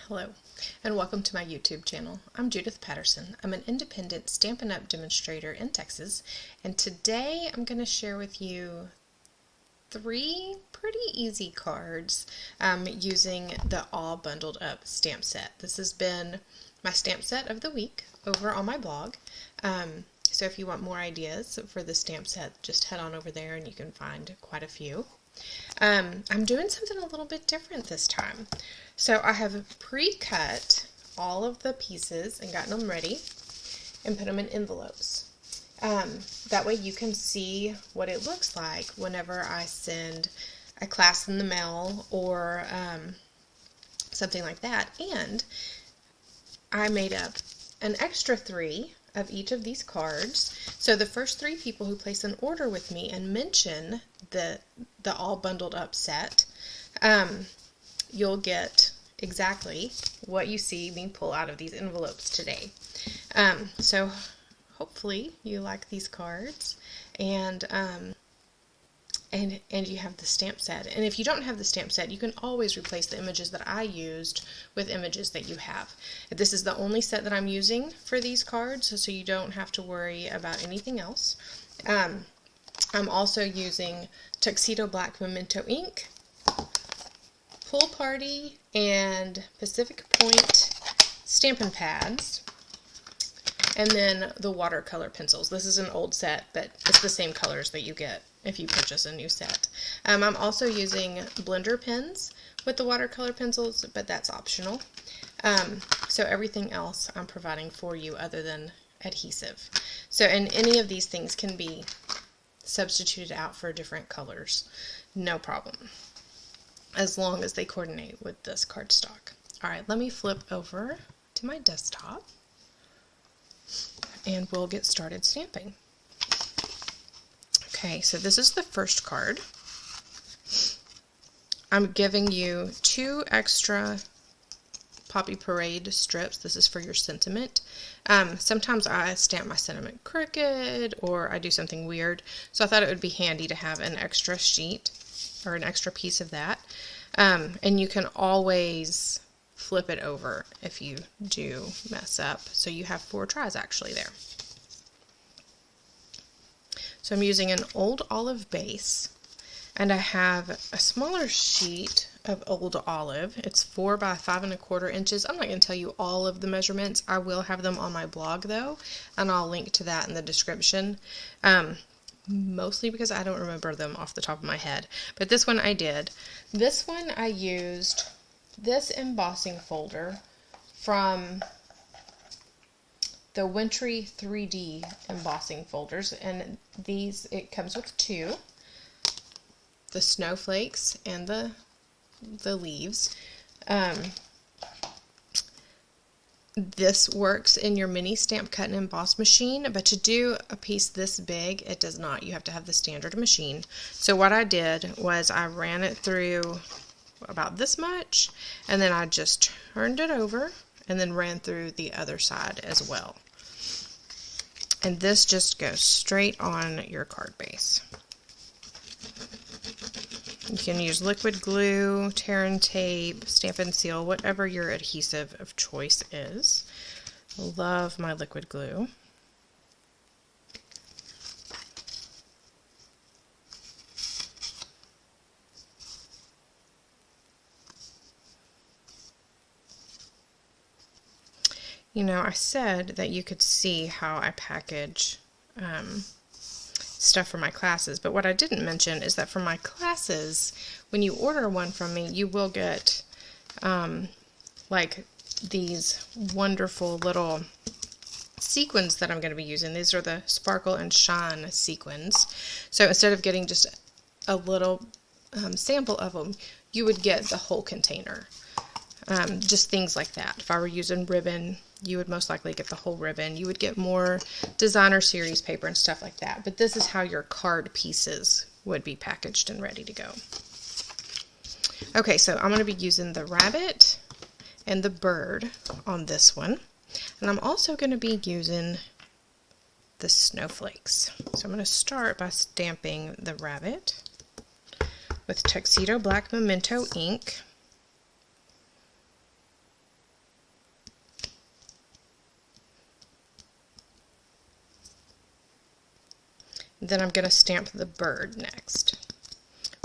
Hello, and welcome to my YouTube channel. I'm Judith Patterson. I'm an independent Stampin' Up! Demonstrator in Texas, and today I'm going to share with you 3 pretty easy cards using the All Bundled Up stamp set. This has been my stamp set of the week over on my blog. So if you want more ideas for the stamp set, just head on over there and you can find quite a few. I'm doing something a little bit different this time. So I have pre-cut all of the pieces and gotten them ready and put them in envelopes. That way you can see what it looks like whenever I send a class in the mail or something like that. And I made up an extra 3 of each of these cards. So the first 3 people who place an order with me and mention the All Bundled Up set, you'll get exactly what you see me pull out of these envelopes today. So hopefully you like these cards, and you have the stamp set. And if you don't have the stamp set, you can always replace the images that I used with images that you have. This is the only set that I'm using for these cards, so you don't have to worry about anything else. I'm also using Tuxedo Black Memento ink, Pool Party, and Pacific Point Stampin' pads, and then the watercolor pencils. This is an old set, but it's the same colors that you get if you purchase a new set. I'm also using blender pens with the watercolor pencils, but that's optional. So everything else I'm providing for you other than adhesive. So, and any of these things can be substituted out for different colors, no problem, as long as they coordinate with this cardstock. Alright, let me flip over to my desktop and we'll get started stamping. Okay, so this is the first card. I'm giving you 2 extra Poppy Parade strips. This is for your sentiment. Sometimes I stamp my sentiment crooked or I do something weird, so I thought it would be handy to have an extra sheet or an extra piece of that. And you can always flip it over if you do mess up. So you have 4 tries actually there. So I'm using an Old Olive base, and I have a smaller sheet of Old Olive. It's 4 by 5 1/4 inches. I'm not going to tell you all of the measurements. I will have them on my blog though, and I'll link to that in the description. Mostly because I don't remember them off the top of my head. But this one I did. This one I used this embossing folder from the Wintry 3D embossing folders, and these, it comes with 2, the snowflakes and the leaves. This works in your mini stamp cut and emboss machine, but to do a piece this big, it does not. You have to have the standard machine. So what I did was I ran it through about this much, and then I just turned it over and then ran through the other side as well. And this just goes straight on your card base. You can use liquid glue, tear and tape, Stampin' Seal, whatever your adhesive of choice is. Love my liquid glue. You know, I said that you could see how I package stuff for my classes, but what I didn't mention is that for my classes, when you order one from me, you will get like these wonderful little sequins that I'm going to be using. These are the Sparkle and Shine sequins. So instead of getting just a little sample of them, you would get the whole container. Just things like that. If I were using ribbon, you would most likely get the whole ribbon. You would get more designer series paper and stuff like that. But this is how your card pieces would be packaged and ready to go. Okay, so I'm going to be using the rabbit and the bird on this one. And I'm also going to be using the snowflakes. So I'm going to start by stamping the rabbit with Tuxedo Black Memento ink. Then I'm going to stamp the bird next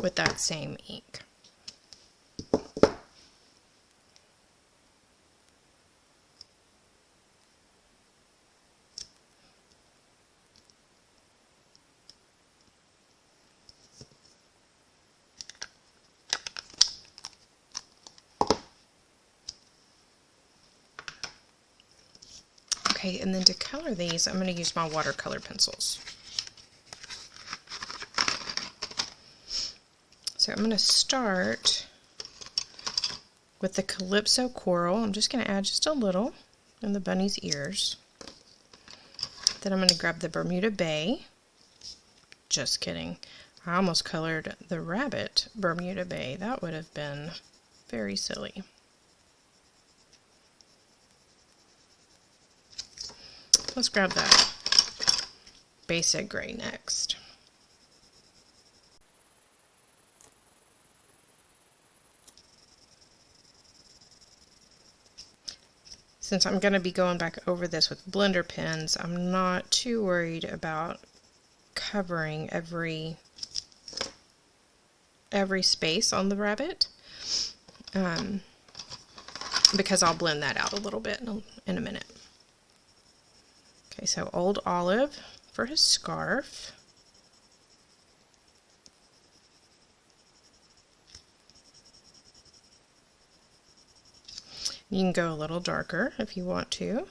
with that same ink. Okay, and then to color these, I'm going to use my watercolor pencils. So I'm going to start with the Calypso Coral. I'm just going to add just a little in the bunny's ears. Then I'm going to grab the Bermuda Bay. Just kidding. I almost colored the rabbit Bermuda Bay. That would have been very silly. Let's grab that basic gray next. Since I'm going to be going back over this with blender pens, I'm not too worried about covering every space on the rabbit, because I'll blend that out a little bit in a minute. Okay, so Old Olive for his scarf. You can go a little darker if you want to.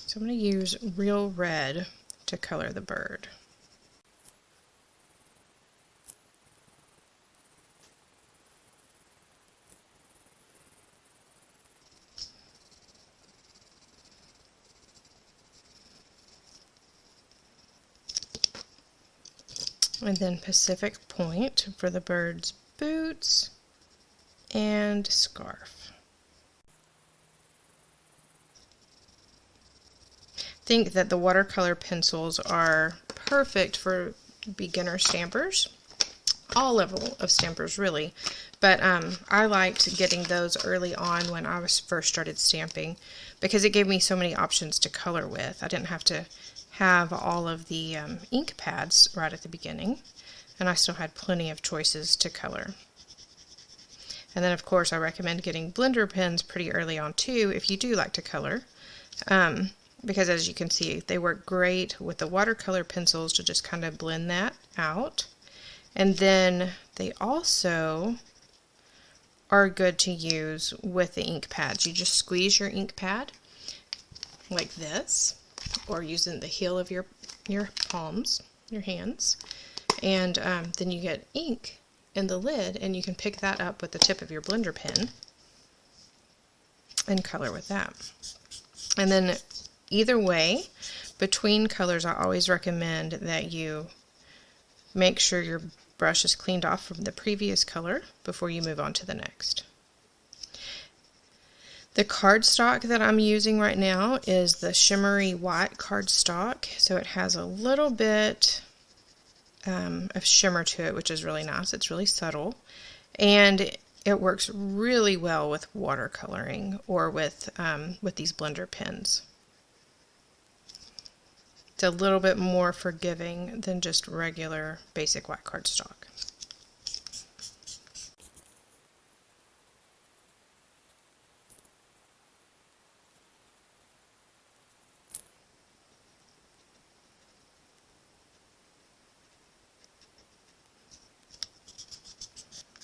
So I'm going to use Real Red to color the bird. And then Pacific Point for the bird's boots and scarf. I think that the watercolor pencils are perfect for beginner stampers, all level of stampers really, but I liked getting those early on when I was first started stamping because it gave me so many options to color with. I didn't have to have all of the ink pads right at the beginning, and I still had plenty of choices to color. And then of course I recommend getting blender pens pretty early on too if you do like to color, because as you can see they work great with the watercolor pencils to just kind of blend that out, and then they also are good to use with the ink pads. You just squeeze your ink pad like this, or using the heel of your palms, your hands, and then you get ink in the lid, and you can pick that up with the tip of your blender pen and color with that. And then either way, between colors, I always recommend that you make sure your brush is cleaned off from the previous color before you move on to the next. The cardstock that I'm using right now is the shimmery white cardstock, so it has a little bit of shimmer to it, which is really nice. It's really subtle, and it works really well with watercoloring or with these blender pens. It's a little bit more forgiving than just regular basic white cardstock.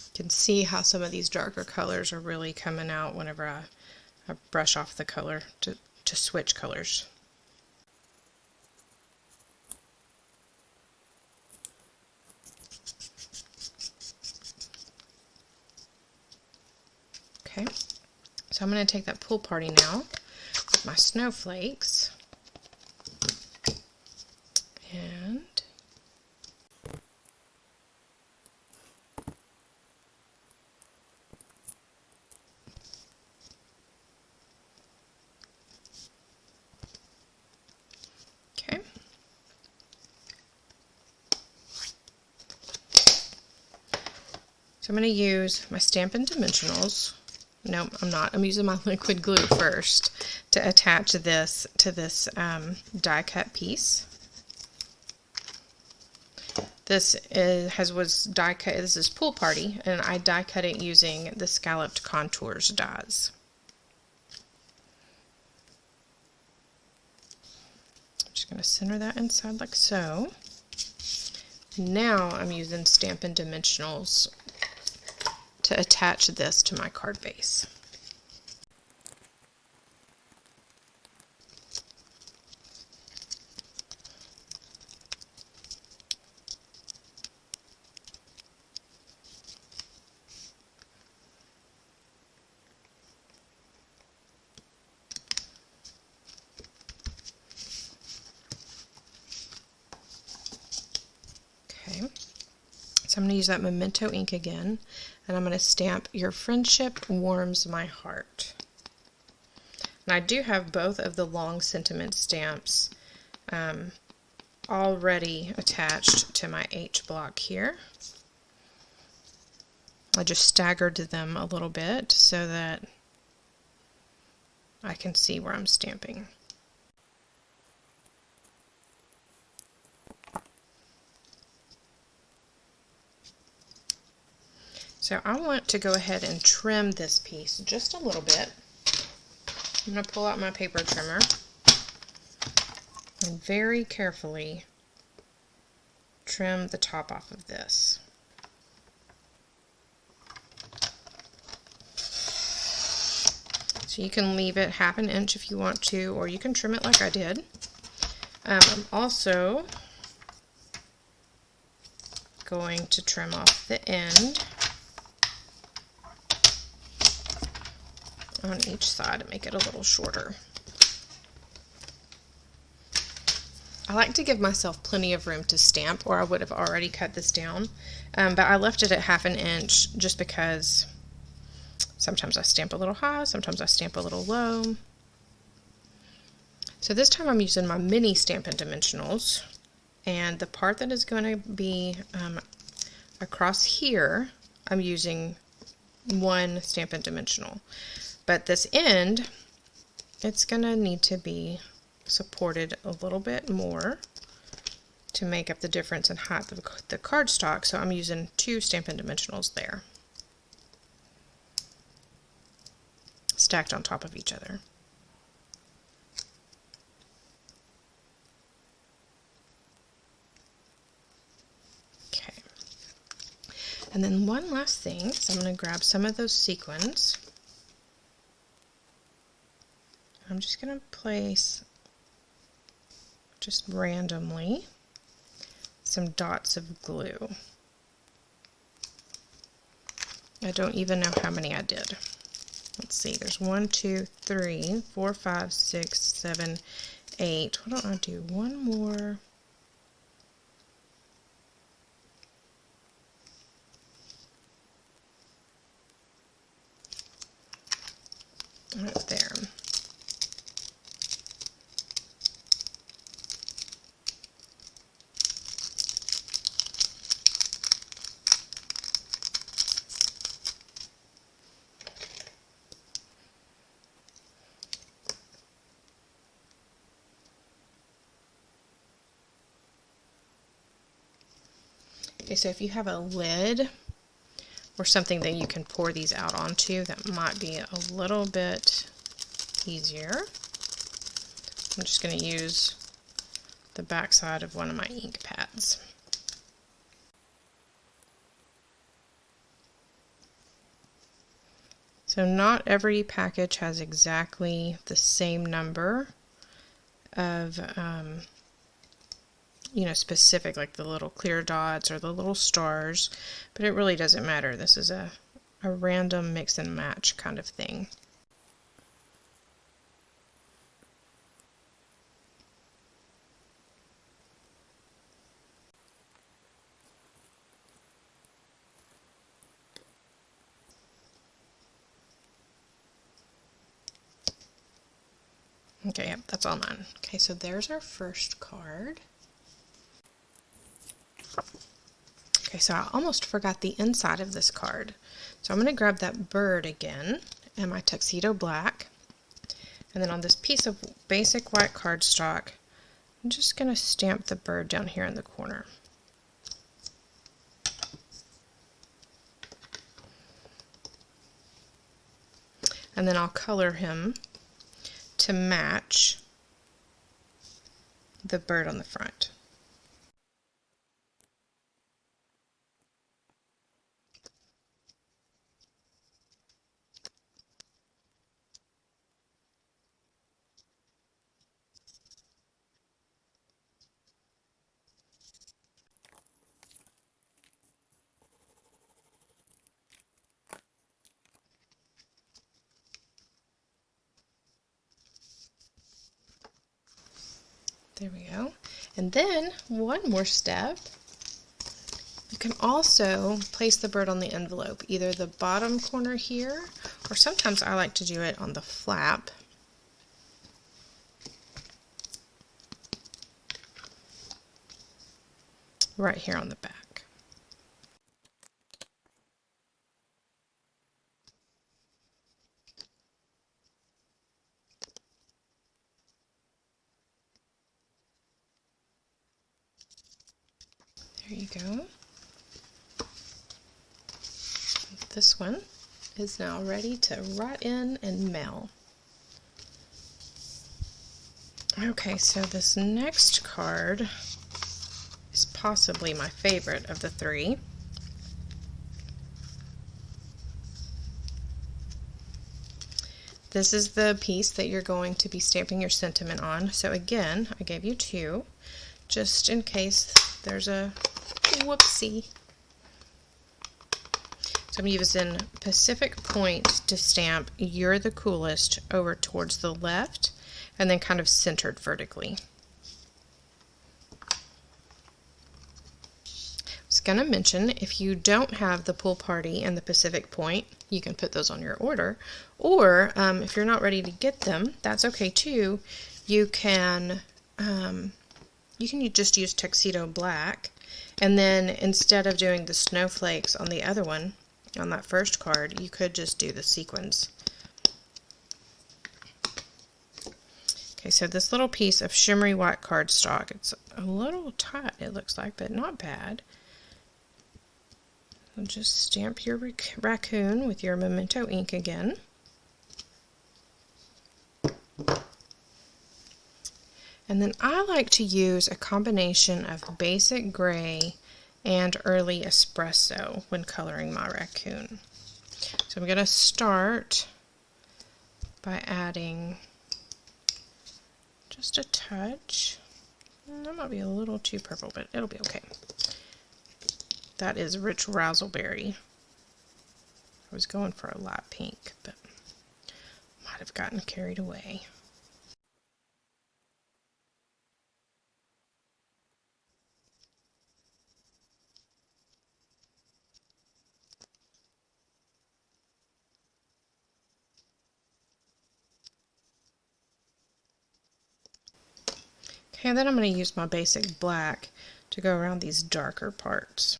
You can see how some of these darker colors are really coming out whenever I brush off the color to switch colors. Okay, so I'm going to take that pool party now with my snowflakes, and okay. So I'm going to use my Stampin' Dimensionals Nope, I'm not. I'm using my liquid glue first to attach this to this die cut piece. This was die cut. This is Pool Party, and I die cut it using the Scalloped Contours dies. I'm just going to center that inside like so. Now I'm using Stampin' Dimensionals to attach this to my card base. Okay, so I'm going to use that Memento ink again, and I'm going to stamp "Your friendship warms my heart." And I do have both of the long sentiment stamps already attached to my H block here. I just staggered them a little bit so that I can see where I'm stamping. So I want to go ahead and trim this piece just a little bit. I'm going to pull out my paper trimmer and very carefully trim the top off of this. So you can leave it ½ an inch if you want to, or you can trim it like I did. I'm also going to trim off the end on each side to make it a little shorter. I like to give myself plenty of room to stamp, or I would have already cut this down, but I left it at ½ an inch just because sometimes I stamp a little high, sometimes I stamp a little low. So this time I'm using my mini Stampin' Dimensionals, and the part that is going to be across here, I'm using one Stampin' Dimensional. But this end, it's going to need to be supported a little bit more to make up the difference in height of the cardstock, so I'm using 2 Stampin' Dimensionals there, stacked on top of each other. Okay. And then one last thing, so I'm going to grab some of those sequins. I'm just going to place, just randomly, some dots of glue. I don't even know how many I did. Let's see, there's 1, 2, 3, 4, 5, 6, 7, 8. Why don't I do one more? Right there. Okay, so if you have a lid or something that you can pour these out onto, that might be a little bit easier. I'm just going to use the back side of one of my ink pads. So not every package has exactly the same number of specific, like the little clear dots or the little stars, but it really doesn't matter. This is a random mix and match kind of thing. Okay, yep, that's all done. Okay, so there's our first card. Okay, so I almost forgot the inside of this card. So I'm going to grab that bird again, and my tuxedo black. And then on this piece of basic white cardstock, I'm just going to stamp the bird down here in the corner. And then I'll color him to match the bird on the front. There we go. And then one more step. You can also place the bird on the envelope, either the bottom corner here, or sometimes I like to do it on the flap. Right here on the back. There you go. This one is now ready to write in and mail. Okay, so this next card is possibly my favorite of the three. This is the piece that you're going to be stamping your sentiment on. So again, I gave you two, just in case there's a whoopsie. So I'm using Pacific Point to stamp "You're the Coolest" over towards the left, and then kind of centered vertically. I was going to mention, if you don't have the Pool Party and the Pacific Point, you can put those on your order. Or if you're not ready to get them, that's okay too. You can just use tuxedo black, and then instead of doing the snowflakes on the other one, on that first card, you could just do the sequins. Okay, so this little piece of shimmery white cardstock, it's a little tight it looks like, but not bad. So just stamp your raccoon with your Memento ink again. And then I like to use a combination of basic gray and early espresso when coloring my raccoon. So I'm going to start by adding just a touch. That might be a little too purple, but it'll be okay. That is rich razzleberry. I was going for a light pink, but might have gotten carried away. Okay, and then I'm going to use my basic black to go around these darker parts.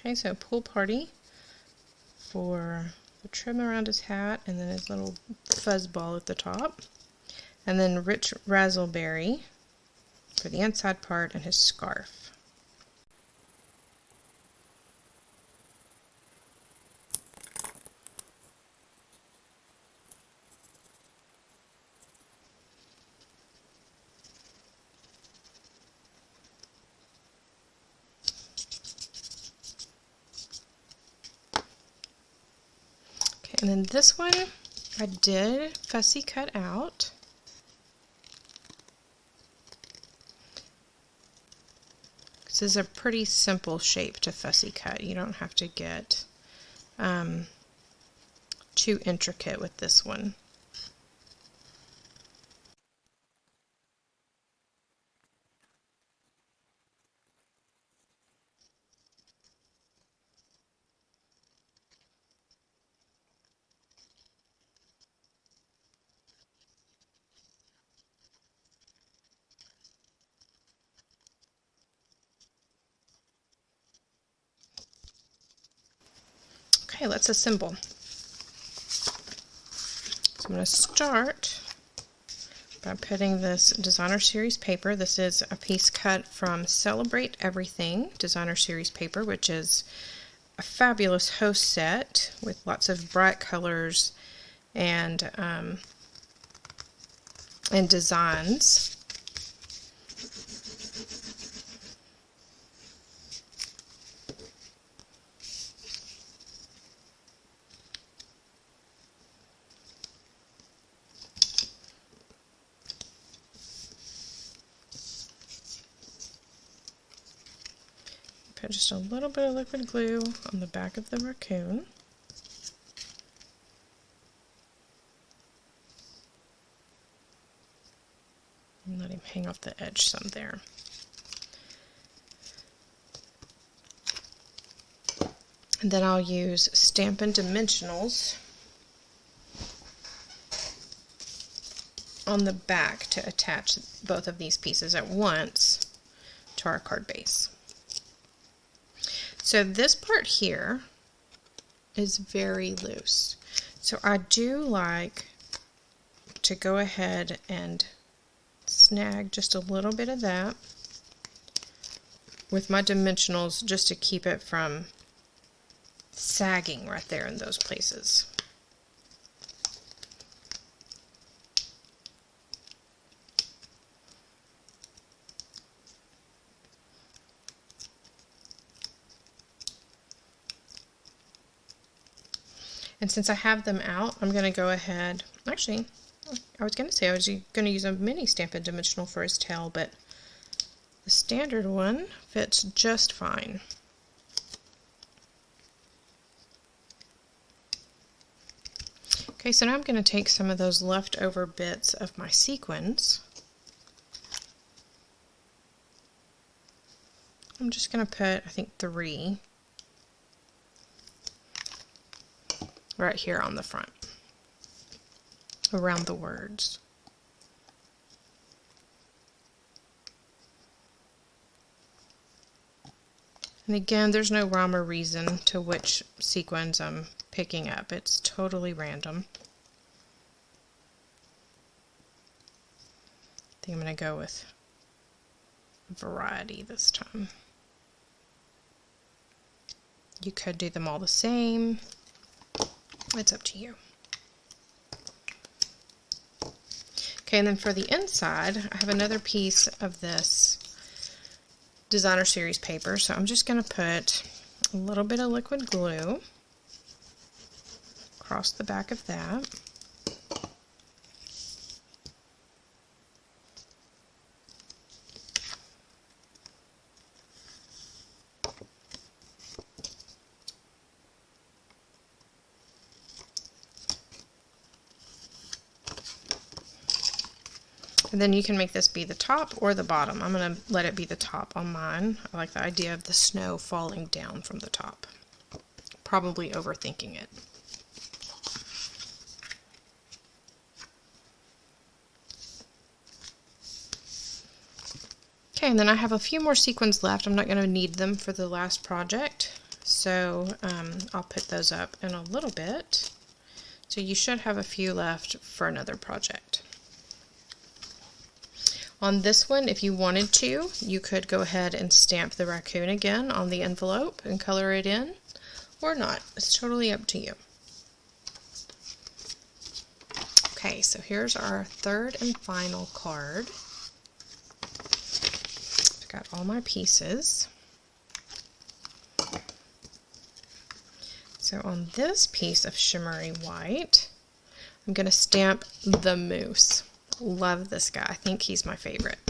Okay, so Pool Party for the trim around his hat, and then his little fuzz ball at the top. And then rich razzleberry for the inside part and his scarf. And then this one, I did fussy cut out. This is a pretty simple shape to fussy cut. You don't have to get too intricate with this one. Okay, let's assemble. So I'm going to start by putting this designer series paper. This is a piece cut from Celebrate Everything designer series paper, which is a fabulous host set with lots of bright colors and designs. Put just a little bit of liquid glue on the back of the raccoon. And let him hang off the edge some there. And then I'll use Stampin' Dimensionals on the back to attach both of these pieces at once to our card base. So this part here is very loose. So I do like to go ahead and snag just a little bit of that with my dimensionals just to keep it from sagging right there in those places. And since I have them out, I'm going to go ahead, actually, I was going to say I was going to use a mini Stampin' Dimensional for his tail, but the standard one fits just fine. Okay, so now I'm going to take some of those leftover bits of my sequins. I'm just going to put, I think, 3 right here on the front, around the words. And again, there's no rhyme or reason to which sequins I'm picking up. It's totally random. I think I'm going to go with variety this time. You could do them all the same. It's up to you. Okay, and then for the inside, I have another piece of this designer series paper, so I'm just going to put a little bit of liquid glue across the back of that. And then you can make this be the top or the bottom. I'm going to let it be the top on mine. I like the idea of the snow falling down from the top. Probably overthinking it. Okay, and then I have a few more sequins left. I'm not going to need them for the last project, so I'll put those up in a little bit. So you should have a few left for another project. On this one, if you wanted to, you could go ahead and stamp the raccoon again on the envelope and color it in, or not. It's totally up to you. Okay, so here's our third and final card. I've got all my pieces. So on this piece of shimmery white, I'm going to stamp the moose. Love this guy. I think he's my favorite.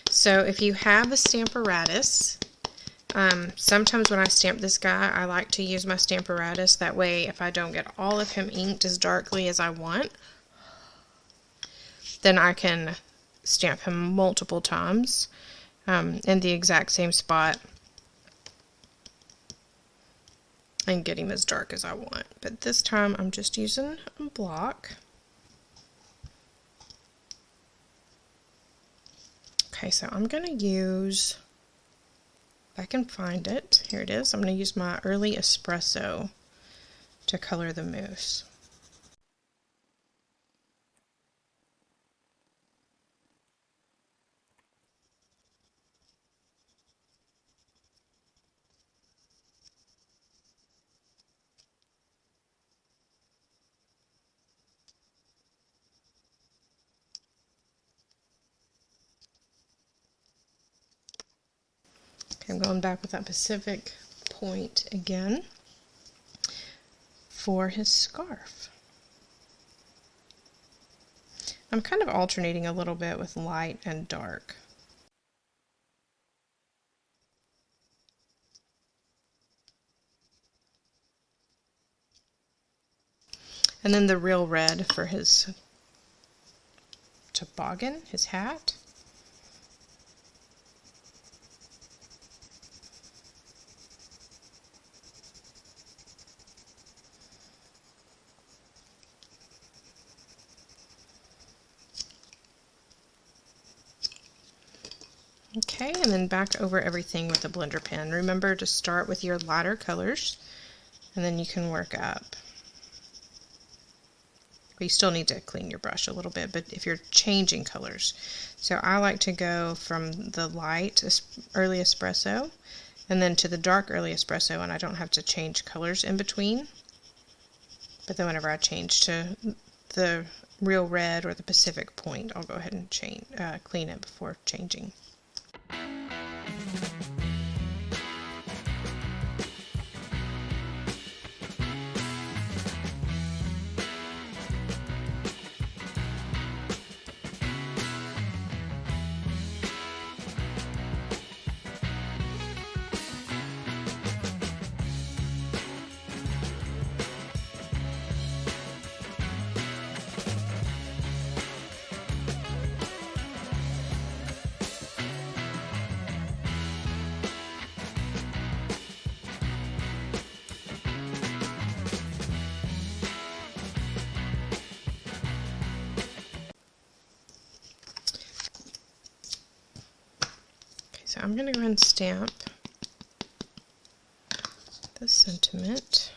So if you have a Stamparatus, Sometimes when I stamp this guy, I like to use my Stamparatus. That way, if I don't get all of him inked as darkly as I want, then I can stamp him multiple times in the exact same spot and get him as dark as I want. But this time I'm just using a block. Okay, so I'm going to use, if I can find it, here it is, I'm going to use my Early Espresso to color the moose. I'm going back with that Pacific point again for his scarf. I'm kind of alternating a little bit with light and dark. And then the real red for his toboggan, his hat. Okay, and then back over everything with a blender pen. Remember to start with your lighter colors, and then you can work up. You still need to clean your brush a little bit, but if you're changing colors. So I like to go from the light Early Espresso and then to the dark Early Espresso, and I don't have to change colors in between. But then whenever I change to the real red or the Pacific point, I'll go ahead and clean it before changing. So I'm going to go ahead and stamp the sentiment.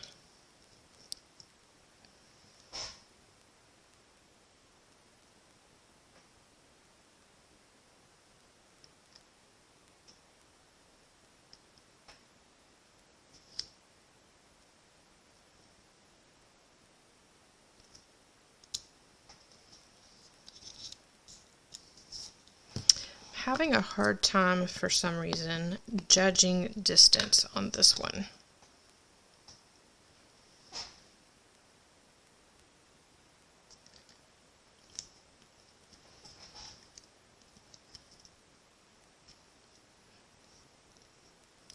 Having a hard time for some reason judging distance on this one.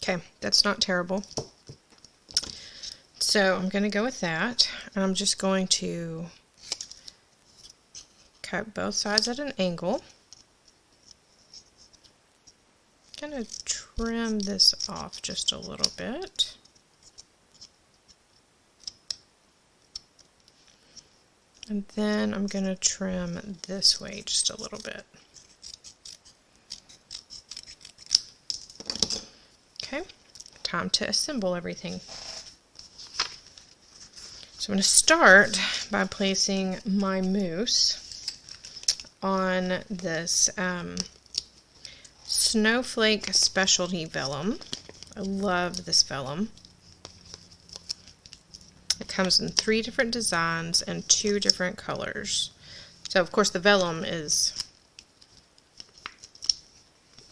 Okay, that's not terrible. So I'm going to go with that, and I'm just going to cut both sides at an angle. I'm going to trim this off just a little bit. And then I'm going to trim this way just a little bit. Okay, time to assemble everything. So I'm going to start by placing my moose on this Snowflake Specialty Vellum. I love this vellum. It comes in 3 different designs and 2 different colors. So of course the vellum is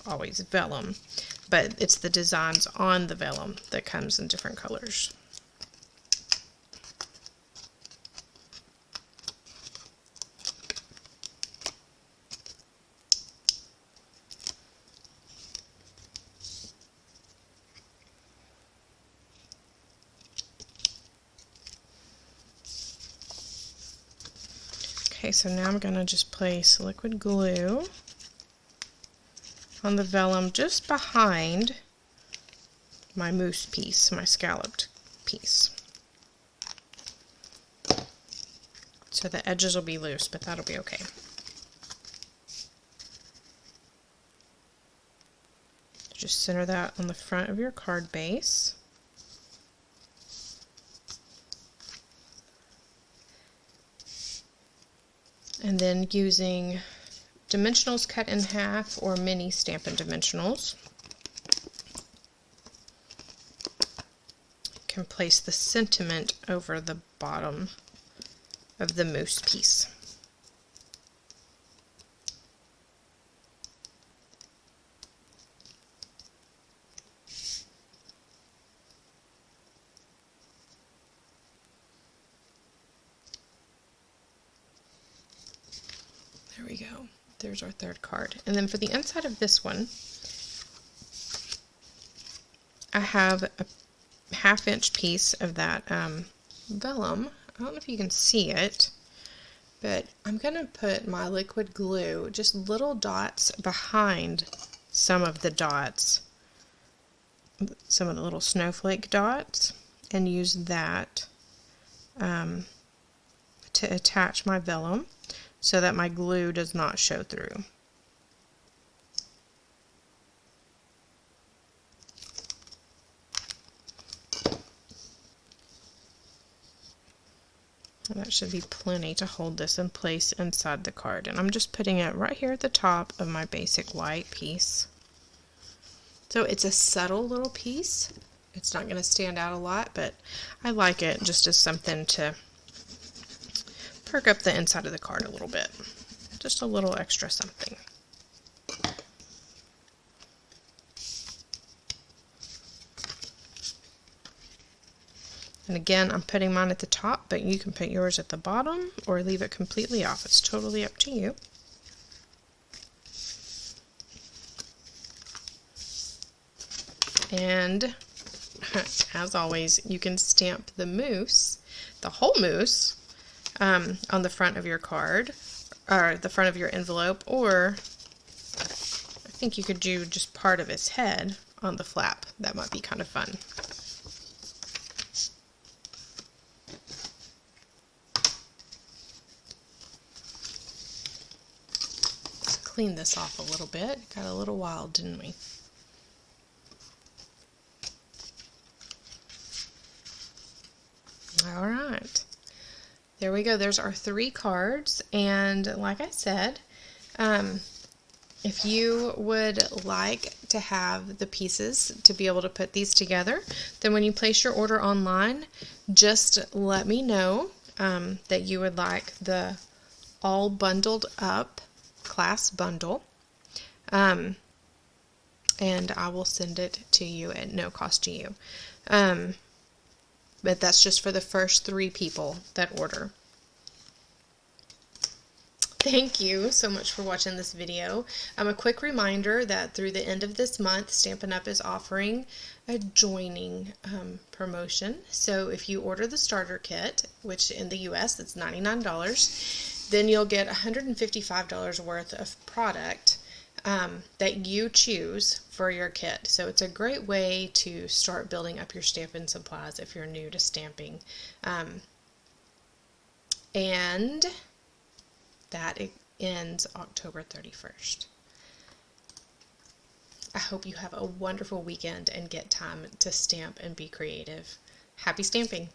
always vellum, but it's the designs on the vellum that comes in different colors. Okay, so now I'm going to just place liquid glue on the vellum just behind my mousse piece, my scalloped piece. So the edges will be loose, but that'll be okay. Just center that on the front of your card base. And then using dimensionals cut in half or mini Stampin' dimensionals, you can place the sentiment over the bottom of the mousse piece. There we go. There's our third card. And then for the inside of this one, I have a 1/2 inch piece of that vellum. I don't know if you can see it, but I'm going to put my liquid glue, just little dots behind some of the dots, some of the little snowflake dots, and use that to attach my vellum so that my glue does not show through. That should be plenty to hold this in place inside the card. And I'm just putting it right here at the top of my basic white piece. So it's a subtle little piece. It's not going to stand out a lot, but I like it just as something to perk up the inside of the card a little bit. Just a little extra something. And again, I'm putting mine at the top, but you can put yours at the bottom or leave it completely off. It's totally up to you. And as always, you can stamp the mousse, the whole mousse, on the front of your card, or the front of your envelope, or I think you could do just part of its head on the flap. That might be kind of fun. Clean this off a little bit. Got a little wild, didn't we? All right. There we go. There's our 3 cards. And like I said, if you would like to have the pieces to be able to put these together, then when you place your order online, just let me know that you would like the all bundled up class bundle, and I will send it to you at no cost to you. But that's just for the first 3 people that order. Thank you so much for watching this video. A quick reminder that through the end of this month, Stampin' Up! Is offering a joining promotion. So if you order the starter kit, which in the US it's $99, then you'll get $155 worth of product that you choose for your kit. So it's a great way to start building up your stamping supplies if you're new to stamping. And that ends October 31st. I hope you have a wonderful weekend and get time to stamp and be creative. Happy stamping!